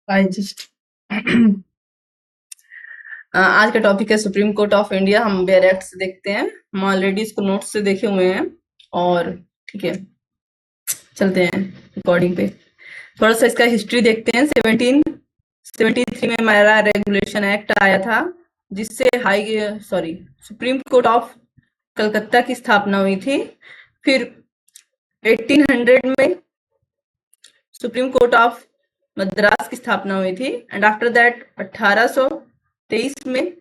I just आज का topic है सुप्रीम कोर्ट ऑफ इंडिया। हम बेयर एक्ट से देखते हैं। हम ऑलरेडी इसको नोट्स से देखे हुए हैं और ठीक है, चलते हैं रिकॉर्डिंग पे। थोड़ा सा इसका हिस्ट्री देखते हैं। 1773 में हमारा रेगुलेशन एक्ट आया था, जिससे सुप्रीम कोर्ट ऑफ कलकत्ता की स्थापना हुई थी। फिर 1800 में सुप्रीम कोर्ट ऑफ मद्रास की स्थापना हुई थी एंड आफ्टर दैट 1823 में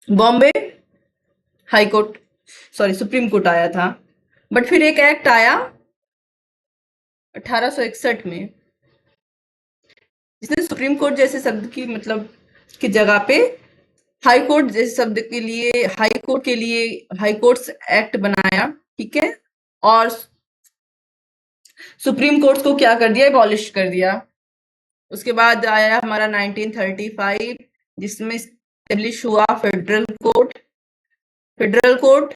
Bombay high court supreme court आया था। बट फिर एक एक्ट आया 1861 में, जिसने सुप्रीम कोर्ट जैसे शब्द की मतलब की जगह पे हाई कोर्ट जैसे शब्द के लिए हाई कोर्ट्स एक्ट बनाया। ठीक है, और सुप्रीम कोर्ट को क्या कर दिया, एबॉलिश कर दिया। उसके बाद आया हमारा 1935, जिसमें स्टेब्लिश हुआ फेडरल कोर्ट। फेडरल कोर्ट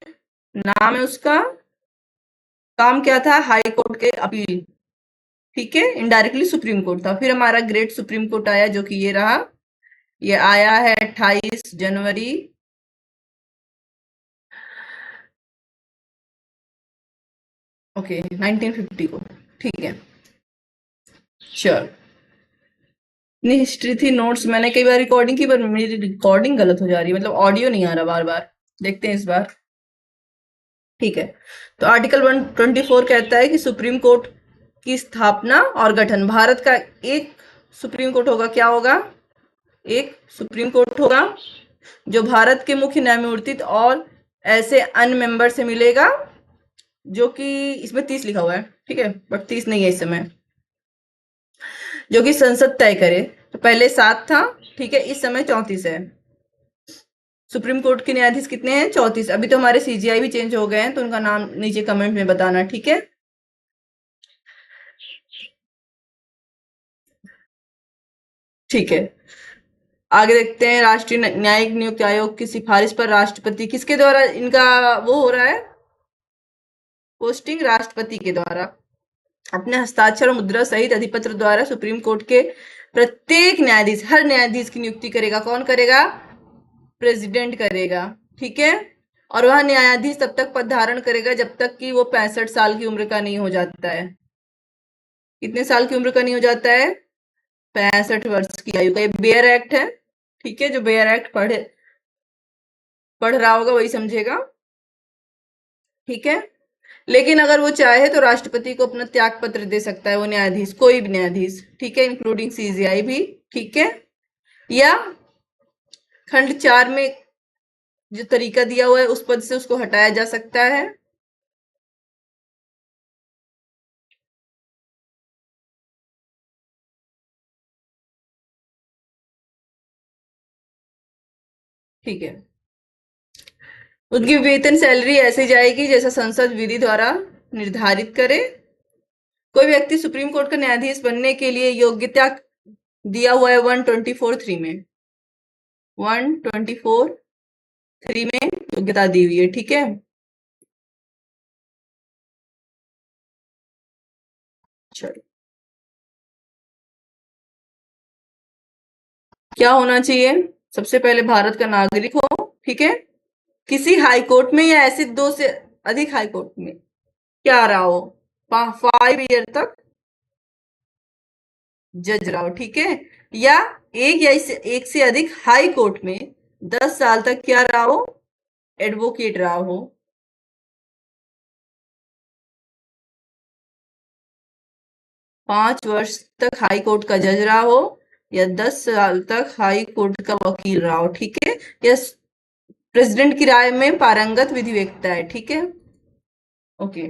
नाम है उसका, काम क्या था, हाई कोर्ट के अपील। ठीक है, इनडायरेक्टली सुप्रीम कोर्ट था। फिर हमारा ग्रेट सुप्रीम कोर्ट आया, जो कि ये रहा। ये आया है 28 जनवरी ओके 1950 को। ठीक है, श्योर। इतनी हिस्ट्री थी, नोट्स मैंने कई बार रिकॉर्डिंग की, पर मेरी रिकॉर्डिंग गलत हो जा रही है, मतलब ऑडियो नहीं आ रहा बार बार। देखते हैं इस बार। ठीक है, तो आर्टिकल 124 कहता है कि सुप्रीम कोर्ट की स्थापना और गठन। भारत का एक सुप्रीम कोर्ट होगा। क्या होगा? एक सुप्रीम कोर्ट होगा, जो भारत के मुख्य न्यायमूर्ति और ऐसे अन्य मेंबर से मिलेगा, जो कि इसमें 30 लिखा हुआ है। ठीक है, बट 30 नहीं है इस समय, जो कि संसद तय करे। तो पहले 7 था। ठीक है, इस समय 34 है। सुप्रीम कोर्ट के न्यायाधीश कितने हैं? 34। अभी तो हमारे सीजीआई भी चेंज हो गए हैं, तो उनका नाम नीचे कमेंट में बताना। ठीक है, ठीक है। आगे देखते हैं। राष्ट्रीय न्यायिक नियुक्ति आयोग की सिफारिश पर राष्ट्रपति किसके द्वारा इनका वो हो रहा है, पोस्टिंग? राष्ट्रपति के द्वारा अपने हस्ताक्षर और मुद्रा सहित अधिपत्र द्वारा सुप्रीम कोर्ट के प्रत्येक न्यायाधीश, हर न्यायाधीश की नियुक्ति करेगा। कौन करेगा? प्रेसिडेंट करेगा। ठीक है, और वह न्यायाधीश तब तक पद धारण करेगा जब तक कि वो 65 साल की उम्र का नहीं हो जाता है। कितने साल की उम्र का नहीं हो जाता है? 65 वर्ष की आयु का। ये बेयर एक्ट है। ठीक है, जो बेयर एक्ट पढ़ रहा होगा वही समझेगा। ठीक है, लेकिन अगर वो चाहे तो राष्ट्रपति को अपना त्याग पत्र दे सकता है, वो न्यायाधीश, कोई भी न्यायाधीश। ठीक है, इंक्लूडिंग सीजीआई भी। ठीक है, या खंड 4 में जो तरीका दिया हुआ है उस पद से उसको हटाया जा सकता है। ठीक है, उनकी वेतन सैलरी ऐसे जाएगी जैसा संसद विधि द्वारा निर्धारित करे। कोई व्यक्ति सुप्रीम कोर्ट का न्यायाधीश बनने के लिए योग्यता दिया हुआ है 124(3) में। 124(3) में योग्यता दी हुई है। ठीक है, चलो, क्या होना चाहिए? सबसे पहले भारत का नागरिक हो। ठीक है, किसी हाई कोर्ट में या ऐसे 2 से अधिक हाई कोर्ट में क्या रहा हो, 5 ईयर तक जज रहा हो। ठीक है, या एक से अधिक हाई कोर्ट में 10 साल तक क्या रहा हो, एडवोकेट रहा हो। 5 वर्ष तक हाई कोर्ट का जज रहा हो, या 10 साल तक हाई कोर्ट का वकील रहा हो। ठीक है, या प्रेसिडेंट की राय में पारंगत विधिवेत्ता है। ठीक है, ओके।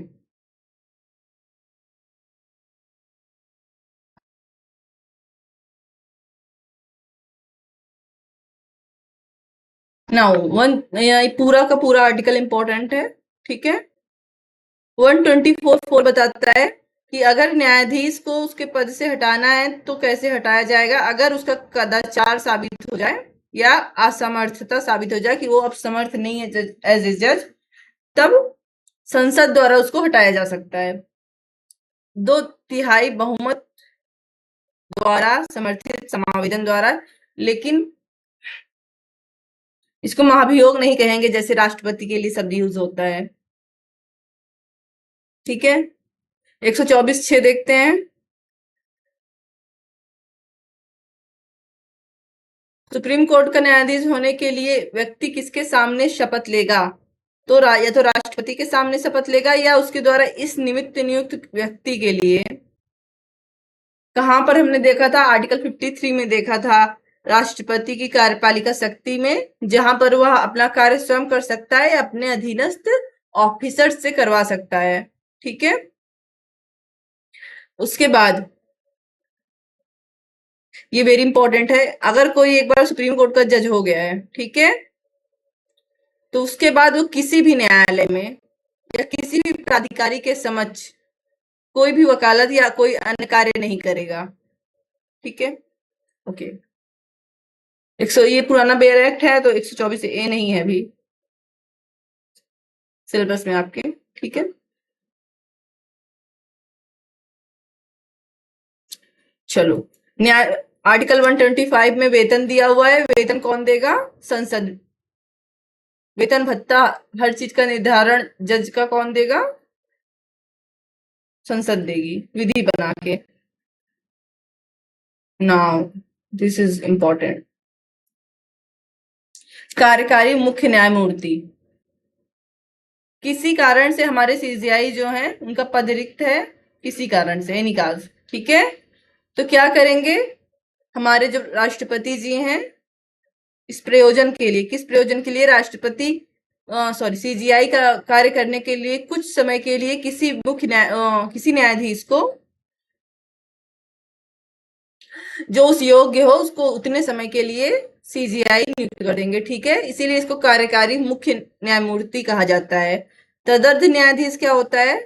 नाउ पूरा का पूरा आर्टिकल इंपॉर्टेंट है। ठीक है, 124(4) बताता है कि अगर न्यायाधीश को उसके पद से हटाना है तो कैसे हटाया जाएगा। अगर उसका कदाचार साबित हो जाए या असमर्थता साबित हो जाए कि वो अब समर्थ नहीं है एज ए जज, तब संसद द्वारा उसको हटाया जा सकता है। 2/3 बहुमत द्वारा समर्थित समावेदन द्वारा, लेकिन इसको महाभियोग नहीं कहेंगे जैसे राष्ट्रपति के लिए शब्द यूज होता है। ठीक है, 124(6) देखते हैं। सुप्रीम कोर्ट का न्यायाधीश होने के लिए व्यक्ति किसके सामने शपथ लेगा? तो या तो राष्ट्रपति के सामने शपथ लेगा या उसके द्वारा इस निमित्त नियुक्त व्यक्ति के लिए। कहां पर हमने देखा था? आर्टिकल 53 में देखा था, राष्ट्रपति की कार्यपालिका शक्ति में, जहां पर वह अपना कार्य स्वयं कर सकता है या अपने अधीनस्थ ऑफिसर से करवा सकता है। ठीक है, उसके बाद ये वेरी इंपॉर्टेंट है, अगर कोई एक बार सुप्रीम कोर्ट का जज हो गया है, ठीक है, तो उसके बाद वो किसी भी न्यायालय में या किसी भी प्राधिकारी के समक्ष कोई भी वकालत या कोई अन्य कार्य नहीं करेगा। ठीक है, ओके। ये पुराना बेयर एक्ट है, तो 124(a) नहीं है अभी सिलेबस में आपके। ठीक है, चलो, न्याय आर्टिकल 125 में वेतन दिया हुआ है, वेतन कौन देगा? संसद। वेतन भत्ता हर चीज का निर्धारण जज का कौन देगा? संसद देगी, विधि बना के। Now this is important. कार्यकारी मुख्य न्यायमूर्ति, किसी कारण से हमारे सीजीआई जो है उनका पद रिक्त है, किसी कारण से, एनी काज। ठीक है, तो क्या करेंगे? हमारे जो राष्ट्रपति जी हैं, इस प्रयोजन के लिए, किस प्रयोजन के लिए? राष्ट्रपति सीजीआई का कार्य करने के लिए कुछ समय के लिए किसी किसी न्यायाधीश को जो उस योग्य हो उसको उतने समय के लिए सीजीआई नियुक्त कर देंगे। ठीक है, इसीलिए इसको कार्यकारी मुख्य न्यायमूर्ति कहा जाता है। तदर्थ न्यायाधीश क्या होता है?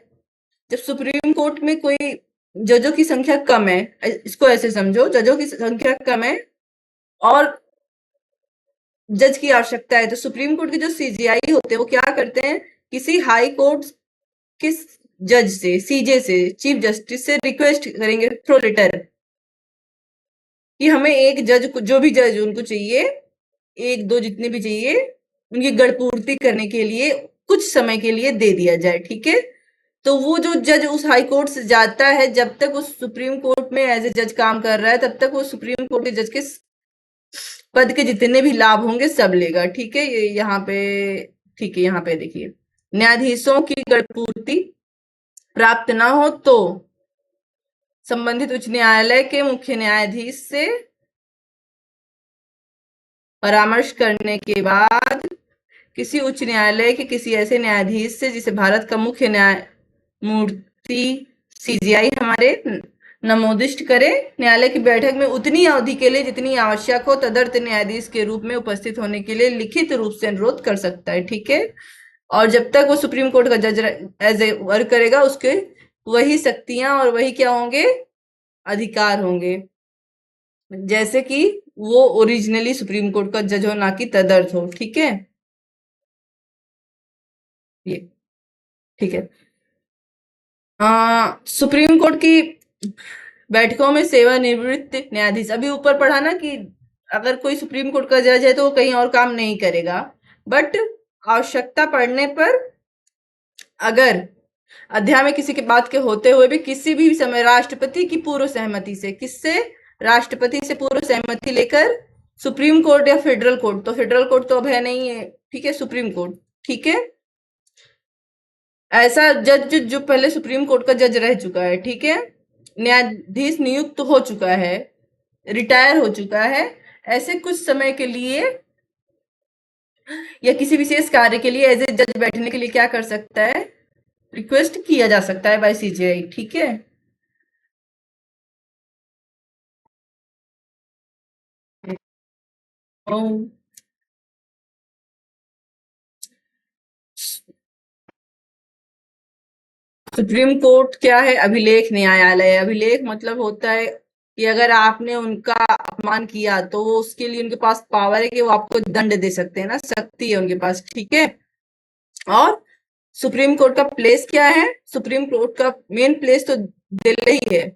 जब सुप्रीम कोर्ट में कोई जजों की संख्या कम है, इसको ऐसे समझो, जजों की संख्या कम है और जज की आवश्यकता है, तो सुप्रीम कोर्ट के जो सीजीआई होते हैं वो क्या करते हैं? किसी हाई कोर्ट के जज से, सीजे से, चीफ जस्टिस से रिक्वेस्ट करेंगे थ्रू लेटर कि हमें एक जज को, जो भी जज उनको चाहिए, एक दो जितने भी चाहिए, उनकी गढ़पूर्ति करने के लिए कुछ समय के लिए दे दिया जाए। ठीक है, तो वो जो जज उस हाई कोर्ट से जाता है, जब तक वो सुप्रीम कोर्ट में एज ए जज काम कर रहा है, तब तक वो सुप्रीम कोर्ट के जज के पद के जितने भी लाभ होंगे सब लेगा। ठीक है, ये यहाँ पे, ठीक है, यहाँ पे देखिए, न्यायाधीशों की गढ़पूर्ति प्राप्त ना हो तो संबंधित उच्च न्यायालय के मुख्य न्यायाधीश से परामर्श करने के बाद किसी उच्च न्यायालय के किसी ऐसे न्यायाधीश से जिसे भारत का मुख्य न्यायमूर्ति सीजीआई हमारे नमोदिष्ट करे, न्यायालय की बैठक में उतनी अवधि के लिए जितनी आवश्यक हो तदर्थ न्यायाधीश के रूप में उपस्थित होने के लिए लिखित रूप से अनुरोध कर सकता है। ठीक है, और जब तक वो सुप्रीम कोर्ट का जज एज ए वर्क करेगा, उसके वही शक्तियां और वही क्या होंगे? अधिकार होंगे, जैसे कि वो ओरिजिनली सुप्रीम कोर्ट का जज हो, ना कि तदर्थ हो। ठीक है, ये ठीक है। सुप्रीम कोर्ट की बैठकों में सेवानिवृत्त न्यायाधीश, अभी ऊपर पढ़ा ना कि अगर कोई सुप्रीम कोर्ट का जज है तो वो कहीं और काम नहीं करेगा, बट आवश्यकता पड़ने पर अगर अध्याय में किसी के बात के होते हुए भी किसी भी समय राष्ट्रपति की पूर्व सहमति से, किससे? राष्ट्रपति से पूर्व सहमति लेकर सुप्रीम कोर्ट या फेडरल कोर्ट, तो फेडरल कोर्ट तो अब है नहीं है, ठीक है, सुप्रीम कोर्ट। ठीक है, ऐसा जज जो पहले सुप्रीम कोर्ट का जज रह चुका है, ठीक है, न्यायाधीश नियुक्त हो चुका है, रिटायर हो चुका है, ऐसे कुछ समय के लिए या किसी विशेष कार्य के लिए एज ए जज बैठने के लिए क्या कर सकता है? रिक्वेस्ट किया जा सकता है बाय सीजीआई। ठीक है, सुप्रीम कोर्ट क्या है? अभिलेख न्यायालय। अभिलेख मतलब होता है कि अगर आपने उनका अपमान किया तो वो उसके लिए उनके पास पावर है कि वो आपको दंड दे सकते हैं ना, शक्ति है उनके पास। ठीक है, और सुप्रीम कोर्ट का प्लेस क्या है? सुप्रीम कोर्ट का मेन प्लेस तो दिल्ली ही है।